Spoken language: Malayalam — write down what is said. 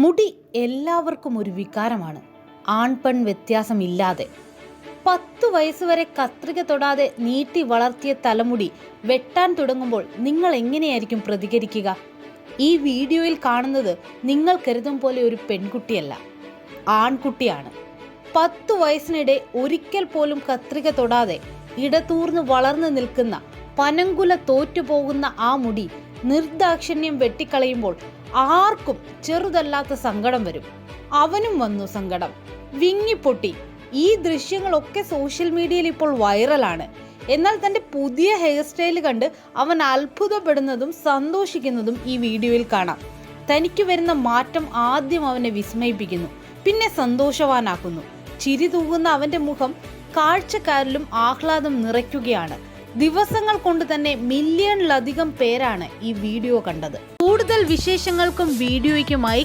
മുടി എല്ലാവർക്കും ഒരു വികാരമാണ്. ആൺ പെൺ വ്യത്യാസമില്ലാതെ 10 വയസ്സുവരെ കത്രിക തൊടാതെ നീട്ടി വളർത്തിയ തലമുടി വെട്ടാൻ തുടങ്ങുമ്പോൾ നിങ്ങൾ എങ്ങനെയായിരിക്കും പ്രതികരിക്കുക? ഈ വീഡിയോയിൽ കാണുന്നത് നിങ്ങൾ കരുതും പോലെ ഒരു പെൺകുട്ടിയല്ല, ആൺകുട്ടിയാണ്. 10 വയസ്സിനിടെ ഒരിക്കൽ പോലും കത്രിക തൊടാതെ ഇടതൂർന്ന് വളർന്നു നിൽക്കുന്ന പനങ്കുല തോറ്റുപോകുന്ന ആ മുടി നിർദാക്ഷിണ്യം വെട്ടിക്കളയുമ്പോൾ ആർക്കും ചെറുതല്ലാത്ത സങ്കടം വരും. അവനും വന്നു സങ്കടം, വിങ്ങിപ്പൊട്ടി. ഈ ദൃശ്യങ്ങളൊക്കെ സോഷ്യൽ മീഡിയയിൽ ഇപ്പോൾ വൈറലാണ്. എന്നാൽ തൻ്റെ പുതിയ ഹെയർ സ്റ്റൈൽ കണ്ട് അവൻ അത്ഭുതപ്പെടുന്നതും സന്തോഷിക്കുന്നതും ഈ വീഡിയോയിൽ കാണാം. തനിക്ക് വരുന്ന മാറ്റം ആദ്യം അവനെ വിസ്മയിപ്പിക്കുന്നു, പിന്നെ സന്തോഷവാനാക്കുന്നു. ചിരി തൂകുന്ന അവൻ്റെ മുഖം കാഴ്ചക്കാരിലും ആഹ്ലാദം നിറയ്ക്കുകയാണ്. ദിവസങ്ങൾ കൊണ്ട് തന്നെ മില്യണിലധികം പേരാണ് ഈ വീഡിയോ കണ്ടത്. കൂടുതൽ വിശേഷങ്ങൾക്കും വീഡിയോയ്ക്കുമായി